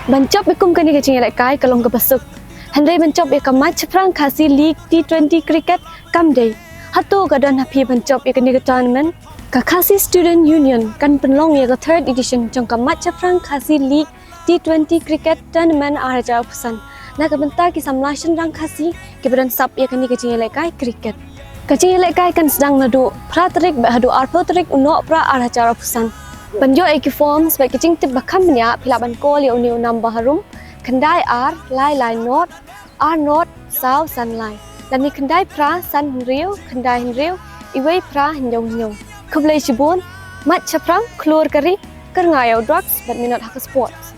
Bancop ikum kani kecing elak kai kalong ke besuk. Handai bancop ia Maitshaphrang Khasi League T20 cricket kamdai. Hatu gadan hapi bancop ia kani ke tournament. Ka Khasi Student Union kan penlong ia ke third edition jong ka Maitshaphrang Khasi League T20 cricket tournament araja pusan. Na ka bentar ki samlashan rang Khasi ke badan sap ia kani kecing elak kai cricket. Kecing elak kai kan sedang nadu pratrik hadu arpotrik unok pra araja pusan. Banjo eki form sebagai kecing tip bakamnya pilaban kol ya uni unam baharum kendai R lai not R not sao san lai dan ni kendai pra san henriu kendai henriu iwei pra hinjong kublai cibun Maitshaphrang keluar kari kerngayau drugs but minat hak sports.